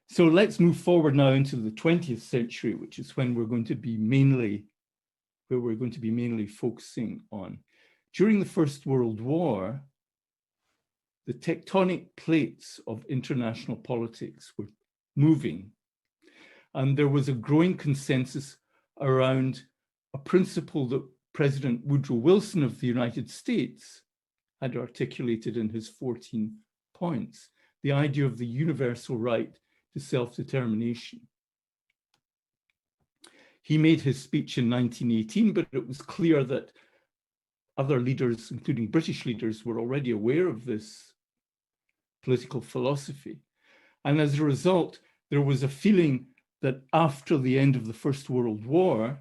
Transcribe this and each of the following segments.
So let's move forward now into the 20th century, which is when we're going to be mainly focusing on. During the First World War, the tectonic plates of international politics were moving, and there was a growing consensus around a principle that President Woodrow Wilson of the United States had articulated in his 14 points, the idea of the universal right to self-determination. He made his speech in 1918, but it was clear that other leaders, including British leaders, were already aware of this political philosophy. And as a result, there was a feeling that after the end of the First World War,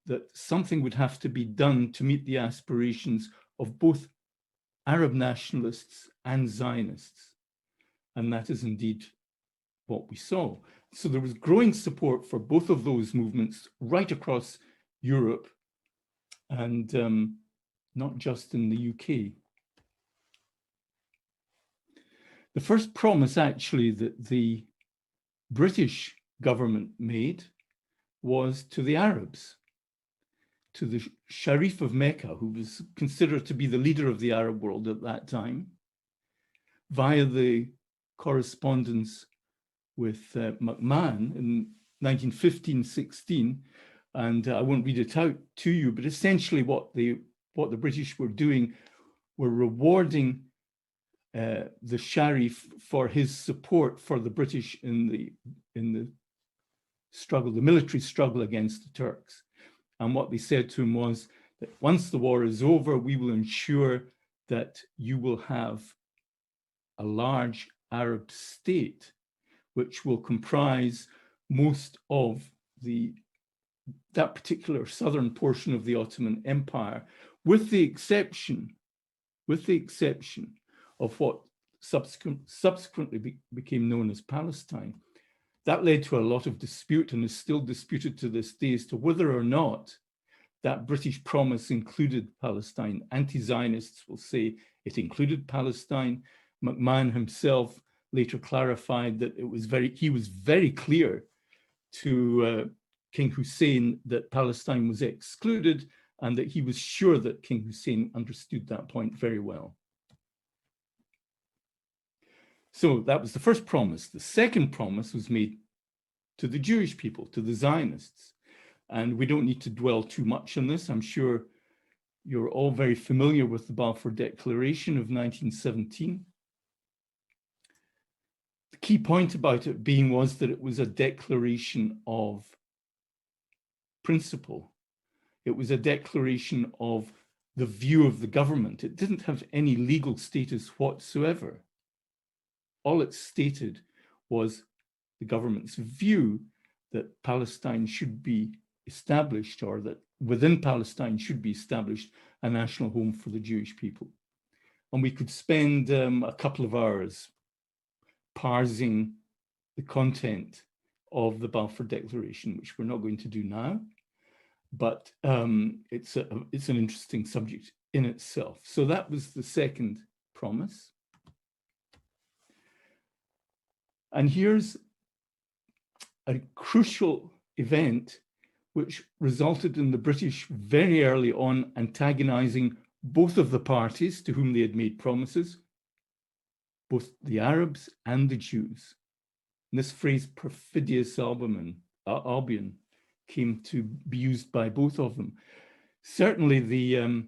that something would have to be done to meet the aspirations of both Arab nationalists and Zionists. And that is indeed what we saw. So there was growing support for both of those movements right across Europe, and not just in the UK. The first promise actually that the British government made was to the Arabs, to the Sharif of Mecca, who was considered to be the leader of the Arab world at that time, via the correspondence with McMahon in 1915-16, and I won't read it out to you, but essentially what the British were doing were rewarding the Sharif for his support for the British in the struggle, the military struggle against the Turks. And what they said to him was that once the war is over, we will ensure that you will have a large Arab state, which will comprise most of that particular southern portion of the Ottoman Empire, with the exception of what subsequently became known as Palestine. That led to a lot of dispute and is still disputed to this day as to whether or not that British promise included Palestine. Anti-Zionists will say it included Palestine. McMahon himself later clarified that he was very clear to King Hussein that Palestine was excluded, and that he was sure that King Hussein understood that point very well. So that was the first promise. The second promise was made to the Jewish people, to the Zionists. And we don't need to dwell too much on this. I'm sure you're all very familiar with the Balfour Declaration of 1917. The key point about it was that it was a declaration of principle. It was a declaration of the view of the government. It didn't have any legal status whatsoever. All it stated was the government's view that Palestine should be established, or that within Palestine should be established a national home for the Jewish people. And we could spend a couple of hours parsing the content of the Balfour Declaration, which we're not going to do now, but it's an interesting subject in itself. So that was the second promise. And here's a crucial event which resulted in the British very early on antagonizing both of the parties to whom they had made promises, both the Arabs and the Jews. And this phrase, Perfidious Albion, came to be used by both of them. Certainly the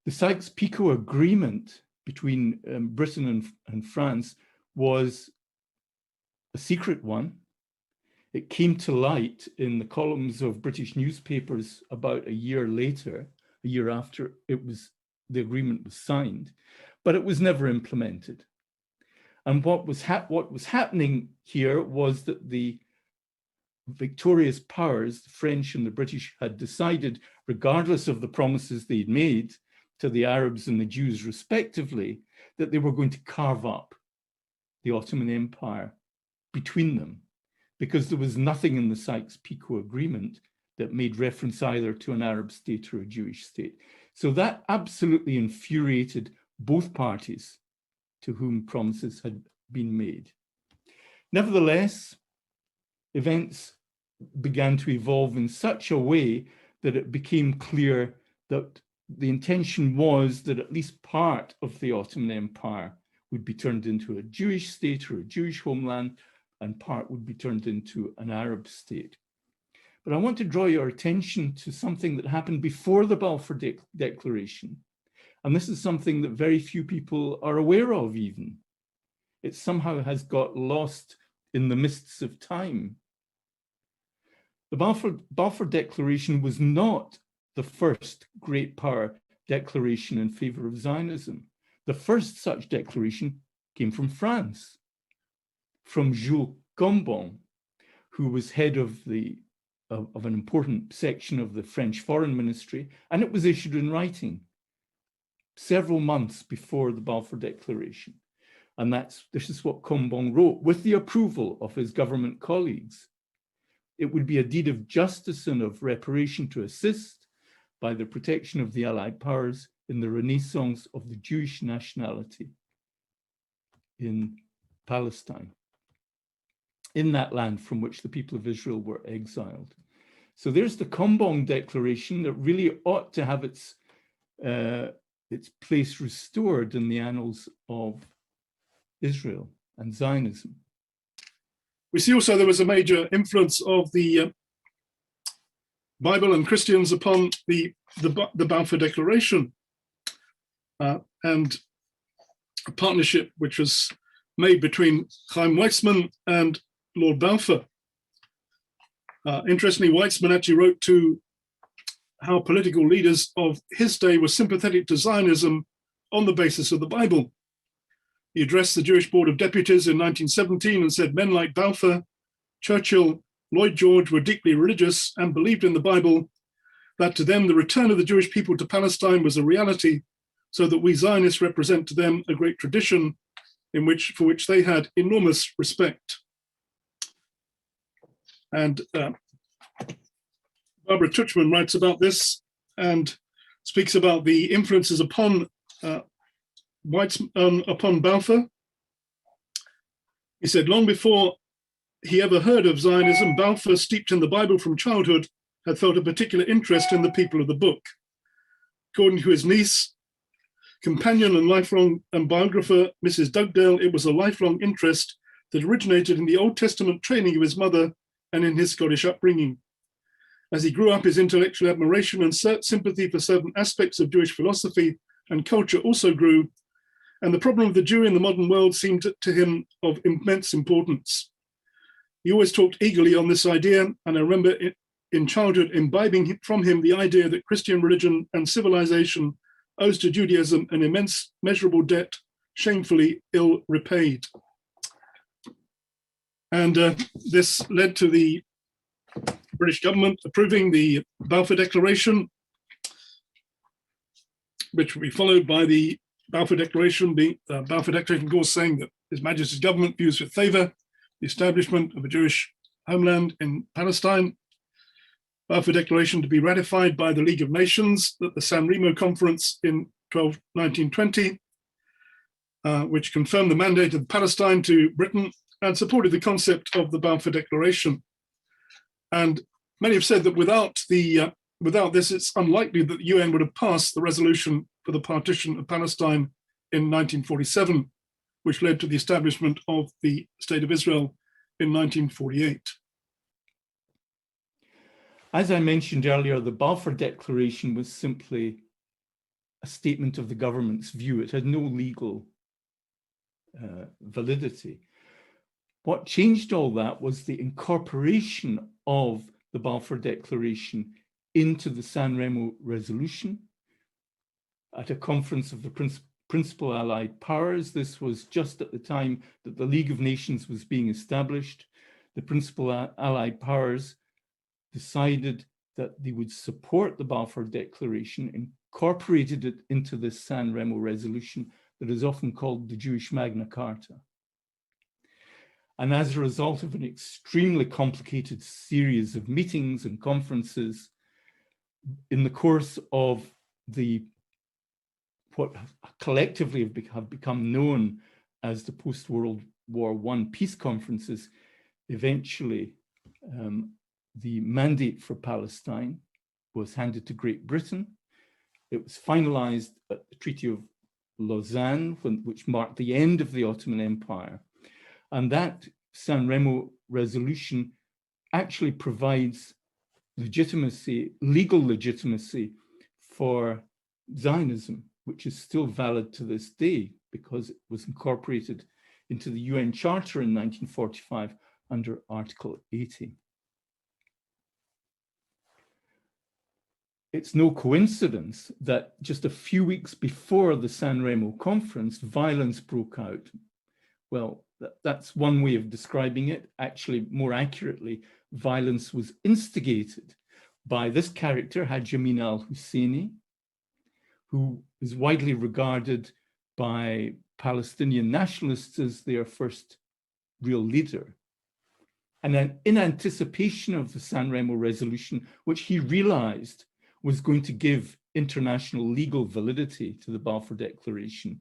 Sykes-Picot Agreement between Britain and France was a secret one. It came to light in the columns of British newspapers about a year later, a year after the agreement was signed, but it was never implemented. And what was happening here was that the victorious powers, the French and the British, had decided, regardless of the promises they'd made to the Arabs and the Jews respectively, that they were going to carve up the Ottoman Empire between them, because there was nothing in the Sykes-Picot Agreement that made reference either to an Arab state or a Jewish state. So that absolutely infuriated both parties to whom promises had been made. Nevertheless, events began to evolve in such a way that it became clear that the intention was that at least part of the Ottoman Empire would be turned into a Jewish state or a Jewish homeland, and part would be turned into an Arab state. But I want to draw your attention to something that happened before the Balfour Declaration. And this is something that very few people are aware of even. It somehow has got lost in the mists of time. The Balfour Declaration was not the first great power declaration in favor of Zionism. The first such declaration came from France, from Jules Cambon, who was head of an important section of the French Foreign Ministry, and it was issued in writing several months before the Balfour Declaration. And this is what Cambon wrote, with the approval of his government colleagues. It would be a deed of justice and of reparation to assist by the protection of the Allied powers in the renaissance of the Jewish nationality in Palestine, in that land from which the people of Israel were exiled. So there's the Cambon Declaration that really ought to have its place restored in the annals of Israel and Zionism. We see also there was a major influence of the Bible and Christians upon the Balfour Declaration, and a partnership which was made between Chaim Weizmann and Lord Balfour. Interestingly, Weizmann actually wrote to how political leaders of his day were sympathetic to Zionism on the basis of the Bible. He addressed the Jewish Board of Deputies in 1917 and said, men like Balfour, Churchill, Lloyd George were deeply religious and believed in the Bible, that to them the return of the Jewish people to Palestine was a reality, so that we Zionists represent to them a great tradition for which they had enormous respect. And Barbara Tuchman writes about this and speaks about the influences upon Balfour. He said, long before he ever heard of Zionism, Balfour, steeped in the Bible from childhood, had felt a particular interest in the people of the book. According to his niece, companion and lifelong biographer, Mrs. Dugdale, it was a lifelong interest that originated in the Old Testament training of his mother and in his Scottish upbringing. As he grew up, his intellectual admiration and sympathy for certain aspects of Jewish philosophy and culture also grew, and the problem of the Jew in the modern world seemed to him of immense importance. He always talked eagerly on this idea, and I remember in childhood imbibing from him the idea that Christian religion and civilization owes to Judaism an immense, measurable debt, shamefully ill repaid. And this led to the British government approving the Balfour Declaration, which will be followed by the Balfour Declaration, of course, saying that His Majesty's government views with favour the establishment of a Jewish homeland in Palestine. Balfour Declaration to be ratified by the League of Nations at the San Remo Conference in 1920, which confirmed the mandate of Palestine to Britain and supported the concept of the Balfour Declaration. And many have said that without this, it's unlikely that the UN would have passed the resolution for the partition of Palestine in 1947, which led to the establishment of the State of Israel in 1948. As I mentioned earlier, the Balfour Declaration was simply a statement of the government's view. It had no legal validity. What changed all that was the incorporation of the Balfour Declaration into the San Remo Resolution at a conference of the principal Allied powers. This was just at the time that the League of Nations was being established. The principal Allied powers decided that they would support the Balfour Declaration, incorporated it into this San Remo Resolution that is often called the Jewish Magna Carta. And as a result of an extremely complicated series of meetings and conferences, in the course of what collectively have become known as the post-World War I peace conferences, eventually the mandate for Palestine was handed to Great Britain. It was finalized at the Treaty of Lausanne, which marked the end of the Ottoman Empire. And that San Remo resolution actually provides legitimacy, legal legitimacy for Zionism, which is still valid to this day because it was incorporated into the UN Charter in 1945 under Article 80. It's no coincidence that just a few weeks before the San Remo conference, violence broke out. Well, that's one way of describing it. Actually, more accurately, violence was instigated by this character, Haj Amin al-Husseini, who is widely regarded by Palestinian nationalists as their first real leader. And then in anticipation of the San Remo resolution, which he realized was going to give international legal validity to the Balfour Declaration,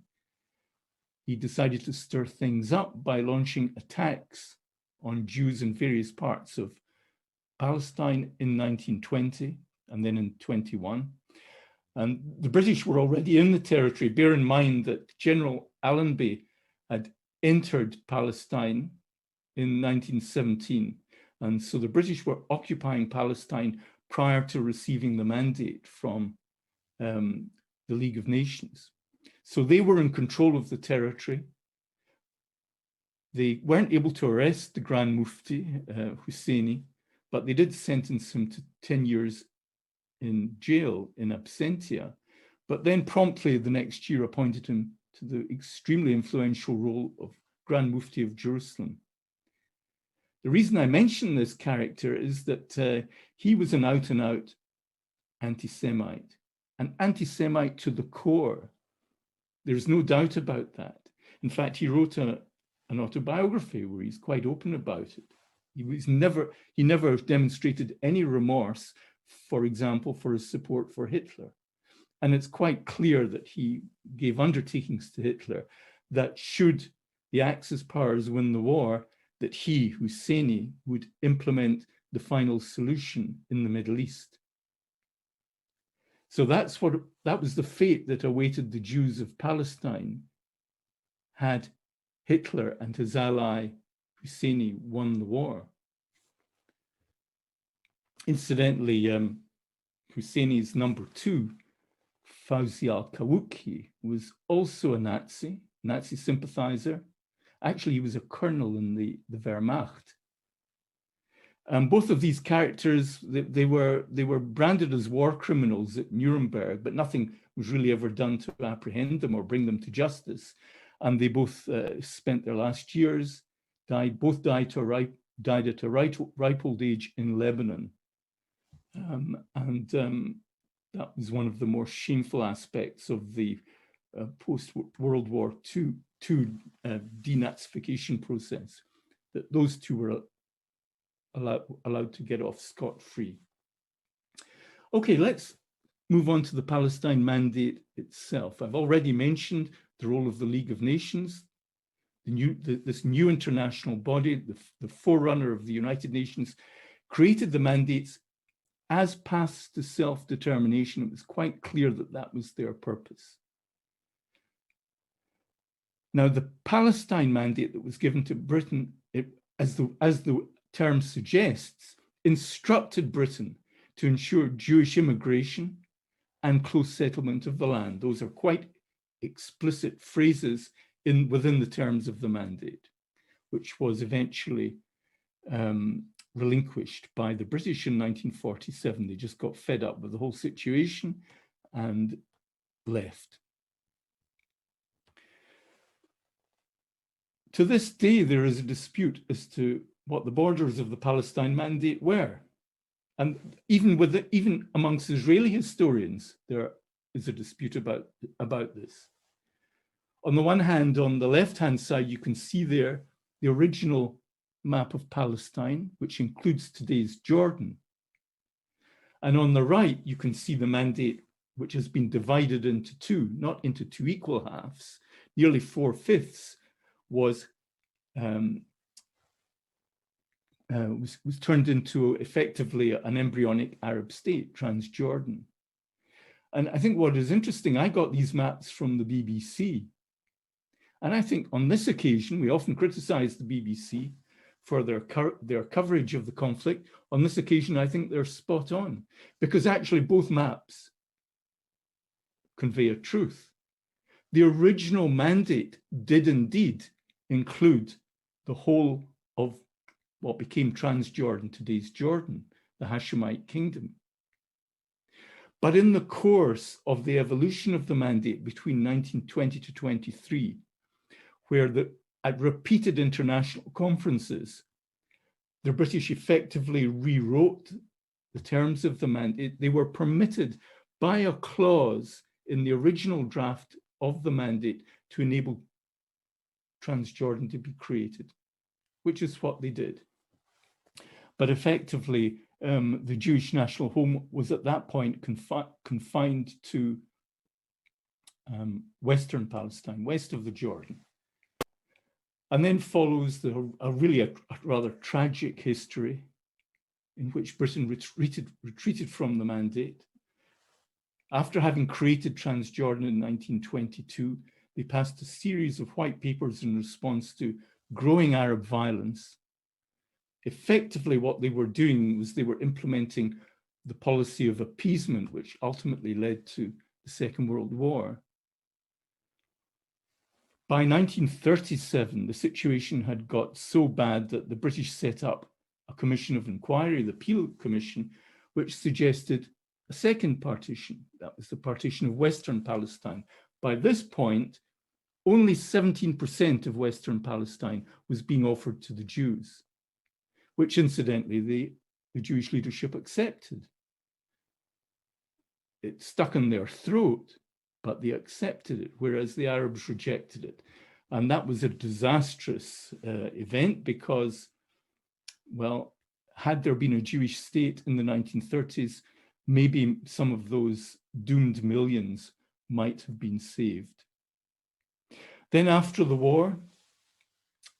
he decided to stir things up by launching attacks on Jews in various parts of Palestine in 1920 and then in 21. And the British were already in the territory. Bear in mind that General Allenby had entered Palestine in 1917. And so the British were occupying Palestine prior to receiving the mandate from the League of Nations. So they were in control of the territory. They weren't able to arrest the Grand Mufti, Husseini, but they did sentence him to 10 years in jail in absentia, but then promptly the next year appointed him to the extremely influential role of Grand Mufti of Jerusalem. The reason I mention this character is that he was an out-and-out anti-Semite, an anti-Semite to the core. There's no doubt about that. In fact, he wrote an autobiography where he's quite open about it. He never demonstrated any remorse, for example, for his support for Hitler. And it's quite clear that he gave undertakings to Hitler that should the Axis powers win the war, that he, Husseini, would implement the final solution in the Middle East. So that was the fate that awaited the Jews of Palestine had Hitler and his ally Husseini won the war. Incidentally, Husseini's number two, Fawzi al-Kawuki, was also a Nazi sympathizer. Actually, he was a colonel in the Wehrmacht. Both of these characters, they were branded as war criminals at Nuremberg, but nothing was really ever done to apprehend them or bring them to justice. And they both spent their last years, both died at a ripe old age in Lebanon. That was one of the more shameful aspects of the post-World War II denazification process, that those two were allowed to get off scot-free. Okay, let's move on to the Palestine Mandate itself. I've already mentioned the role of the League of Nations, this new international body, the forerunner of the United Nations, created the mandates as paths to self-determination. It was quite clear that that was their purpose. Now, the Palestine Mandate that was given to Britain, as the term suggests, instructed Britain to ensure Jewish immigration and close settlement of the land. Those are quite explicit phrases within the terms of the mandate, which was eventually relinquished by the British in 1947. They just got fed up with the whole situation and left. To this day, there is a dispute as to what the borders of the Palestine Mandate were. And even amongst Israeli historians, there is a dispute about this. On the one hand, on the left-hand side, you can see there the original map of Palestine, which includes today's Jordan. And on the right, you can see the mandate, which has been divided into two, not into two equal halves. Nearly 4/5 was was turned into effectively an embryonic Arab state, Transjordan. And I think what is interesting, I got these maps from the BBC. And I think on this occasion, we often criticize the BBC for their coverage of the conflict. On this occasion, I think they're spot on, because actually both maps convey a truth. The original mandate did indeed include the whole of what became Transjordan, today's Jordan, the Hashemite kingdom. But in the course of the evolution of the mandate between 1920 to 23, where at repeated international conferences, the British effectively rewrote the terms of the mandate. They were permitted by a clause in the original draft of the mandate to enable Transjordan to be created, which is what they did. But effectively, the Jewish national home was at that point confined to Western Palestine, west of the Jordan. And then follows a rather tragic history in which Britain retreated from the mandate. After having created Transjordan in 1922, they passed a series of white papers in response to growing Arab violence. Effectively, what they were doing was they were implementing the policy of appeasement, which ultimately led to the Second World War. By 1937, the situation had got so bad that the British set up a commission of inquiry, the Peel Commission, which suggested a second partition. That was the partition of Western Palestine. By this point, only 17% of Western Palestine was being offered to the Jews, which incidentally, the Jewish leadership accepted. It stuck in their throat, but they accepted it, whereas the Arabs rejected it. And that was a disastrous event because, well, had there been a Jewish state in the 1930s, maybe some of those doomed millions might have been saved. Then after the war,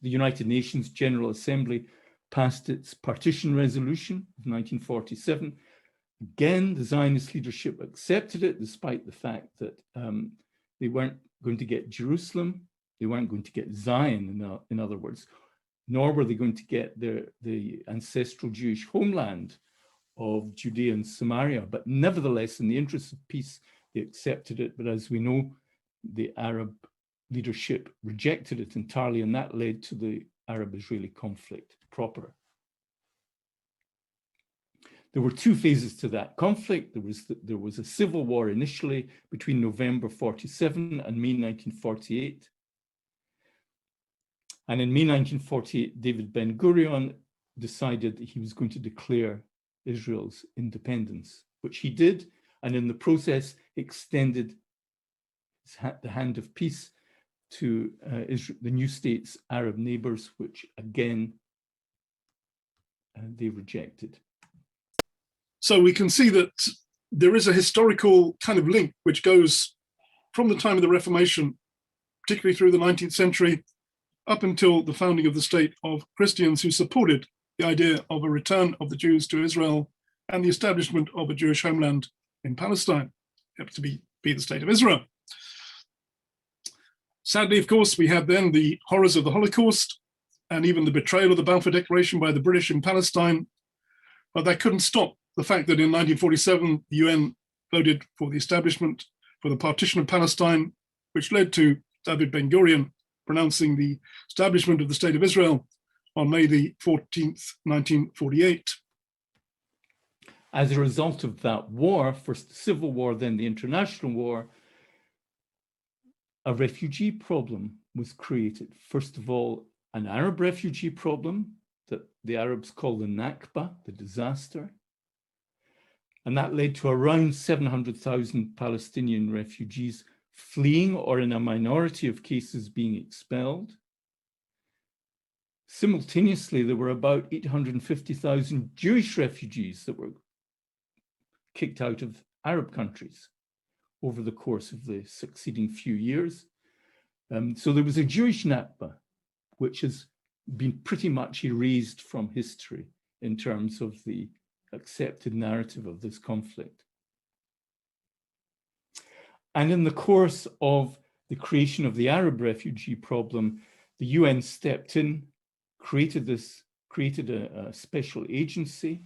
the United Nations General Assembly passed its partition resolution of 1947. Again, the Zionist leadership accepted it, despite the fact that they weren't going to get Jerusalem, they weren't going to get Zion, in other words, nor were they going to get the ancestral Jewish homeland of Judea and Samaria. But nevertheless, in the interest of peace, they accepted it. But as we know, the Arab leadership rejected it entirely, and that led to the Arab-Israeli conflict proper. There were two phases to that conflict. There was a civil war initially between November 47 and May 1948. And in May 1948, David Ben-Gurion decided that he was going to declare Israel's independence, which he did, and in the process extended the hand of peace to the new state's Arab neighbors, which again, they rejected. So we can see that there is a historical kind of link which goes from the time of the Reformation, particularly through the 19th century, up until the founding of the state, of Christians who supported the idea of a return of the Jews to Israel and the establishment of a Jewish homeland in Palestine, to be the state of Israel. Sadly, of course, we had then the horrors of the Holocaust and even the betrayal of the Balfour Declaration by the British in Palestine. But that couldn't stop the fact that in 1947, the UN voted for the establishment, for the partition of Palestine, which led to David Ben-Gurion pronouncing the establishment of the State of Israel on May the 14th, 1948. As a result of that war, first the civil war, then the international war, a refugee problem was created. First of all, an Arab refugee problem that the Arabs call the Nakba, the disaster. And that led to around 700,000 Palestinian refugees fleeing, or in a minority of cases being expelled. Simultaneously, there were about 850,000 Jewish refugees that were kicked out of Arab countries over the course of the succeeding few years. So there was a Jewish Nakba, which has been pretty much erased from history in terms of the accepted narrative of this conflict. And in the course of the creation of the Arab refugee problem, the UN stepped in, created a special agency,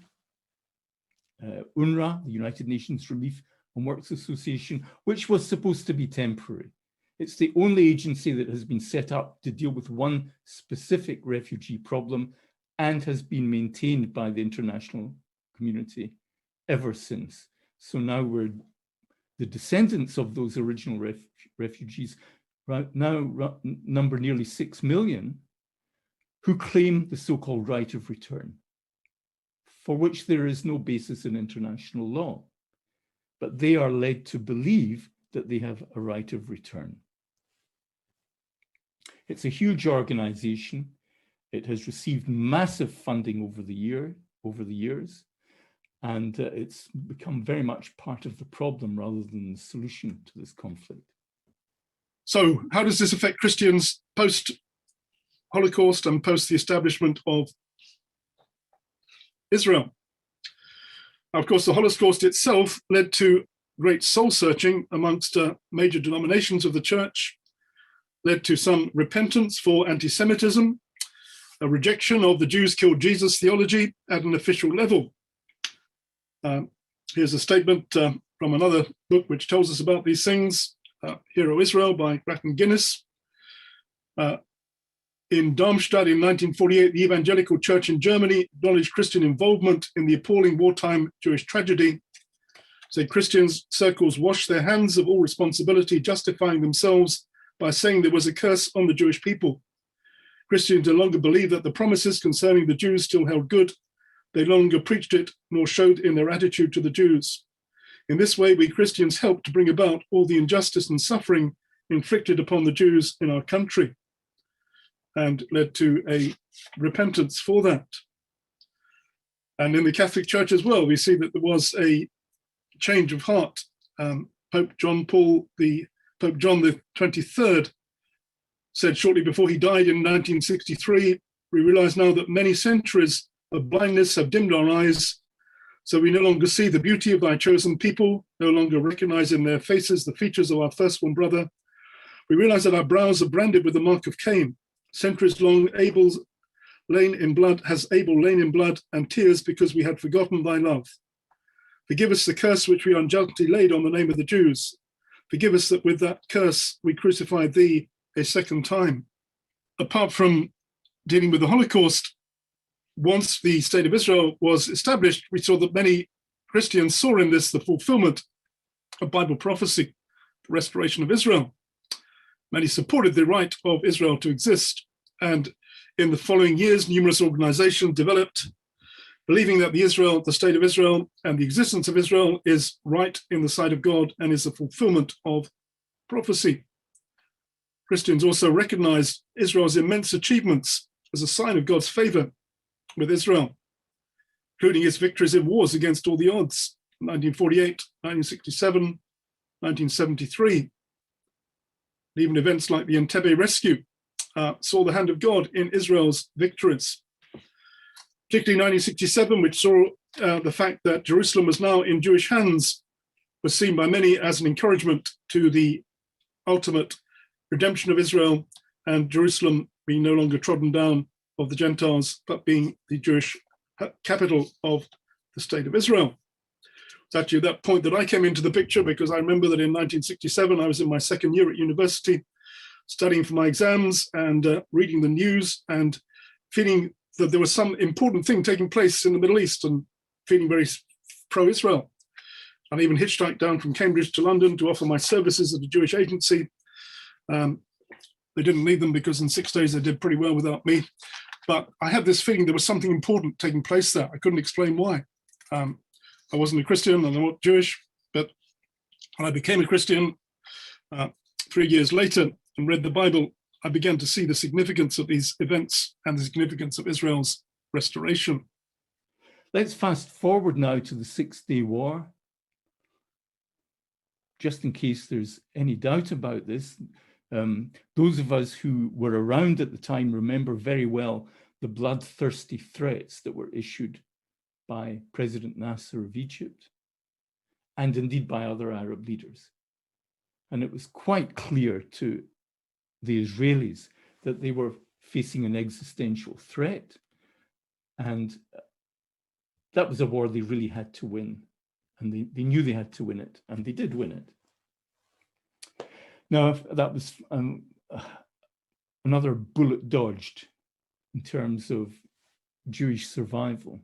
UNRWA, the United Nations Relief and Works Association, which was supposed to be temporary. It's the only agency that has been set up to deal with one specific refugee problem and has been maintained by the international community ever since. So now we're the descendants of those original refugees now number nearly 6 million who claim the so-called right of return, for which there is no basis in international law. But they are led to believe that they have a right of return. It's a huge organization. It has received massive funding over the years, and it's become very much part of the problem rather than the solution to this conflict. So how does this affect Christians post-Holocaust and post the establishment of Israel? Of course, the Holocaust itself led to great soul searching amongst major denominations of the church, led to some repentance for anti-Semitism, a rejection of the Jews killed Jesus theology at an official level. Here's a statement from another book which tells us about these things, Hero Israel by Grattan Guinness. In Darmstadt in 1948, the Evangelical Church in Germany acknowledged Christian involvement in the appalling wartime Jewish tragedy. Said Christians circles washed their hands of all responsibility, justifying themselves by saying there was a curse on the Jewish people. Christians no longer believed that the promises concerning the Jews still held good. They no longer preached it, nor showed in their attitude to the Jews. In this way, we Christians helped to bring about all the injustice and suffering inflicted upon the Jews in our country, and led to a repentance for that. And in the Catholic Church as well, we see that there was a change of heart. Pope John the 23rd said shortly before he died in 1963, we realize now that many centuries of blindness have dimmed our eyes, so we no longer see the beauty of thy chosen people, no longer recognize in their faces the features of our firstborn brother. We realize that our brows are branded with the mark of Cain. Centuries long has Abel lain in blood and tears because we had forgotten thy love. Forgive us the curse which we unjustly laid on the name of the Jews. Forgive us that with that curse we crucified thee a second time. Apart from dealing with the Holocaust, once the state of Israel was established, we saw that many Christians saw in this the fulfillment of Bible prophecy, the restoration of Israel. Many supported the right of Israel to exist. And in the following years, numerous organizations developed, believing that the state of Israel and the existence of Israel is right in the sight of God and is a fulfillment of prophecy. Christians also recognized Israel's immense achievements as a sign of God's favor with Israel, including its victories in wars against all the odds, 1948, 1967, 1973. Even events like the Entebbe rescue saw the hand of God in Israel's victories. Particularly 1967, which saw the fact that Jerusalem was now in Jewish hands, was seen by many as an encouragement to the ultimate redemption of Israel and Jerusalem being no longer trodden down of the Gentiles, but being the Jewish capital of the state of Israel. It's actually at that point that I came into the picture, because I remember that in 1967, I was in my second year at university, studying for my exams and reading the news and feeling that there was some important thing taking place in the Middle East and feeling very pro-Israel. And I even hitchhiked down from Cambridge to London to offer my services at a Jewish agency. They didn't need them because in 6 days they did pretty well without me. But I had this feeling there was something important taking place there. I couldn't explain why. I wasn't a Christian and I'm not Jewish, but when I became a Christian 3 years later and read the Bible, I began to see the significance of these events and the significance of Israel's restoration. Let's fast forward now to the 6-Day War. Just in case there's any doubt about this, Those of us who were around at the time remember very well the bloodthirsty threats that were issued by President Nasser of Egypt, and indeed by other Arab leaders. And it was quite clear to the Israelis that they were facing an existential threat. And that was a war they really had to win. And they knew they had to win it, and they did win it. Now, that was another bullet dodged in terms of Jewish survival.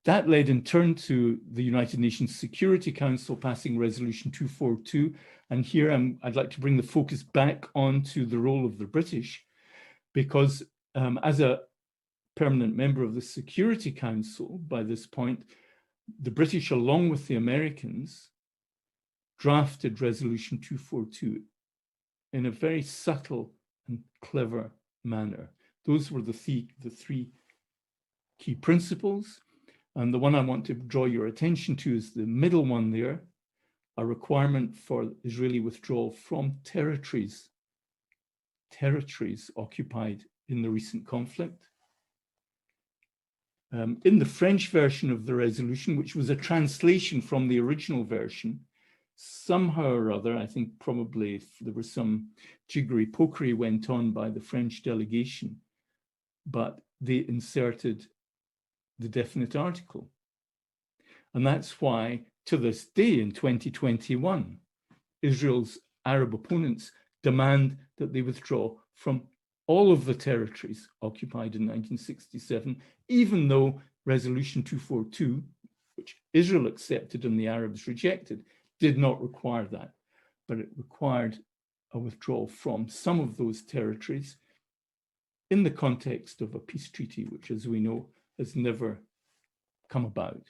That led in turn to the United Nations Security Council passing Resolution 242. And here I'd like to bring the focus back onto the role of the British, because as a permanent member of the Security Council by this point, the British, along with the Americans, drafted Resolution 242 in a very subtle and clever manner. Those were the three key principles. And the one I want to draw your attention to is the middle one there, a requirement for Israeli withdrawal from territories occupied in the recent conflict. In the French version of the resolution, which was a translation from the original version, somehow or other, I think probably there was some jiggery-pokery went on by the French delegation, but they inserted the definite article. And that's why, to this day in 2021, Israel's Arab opponents demand that they withdraw from all of the territories occupied in 1967, even though Resolution 242, which Israel accepted and the Arabs rejected, did not require that, but it required a withdrawal from some of those territories in the context of a peace treaty, which, as we know, has never come about.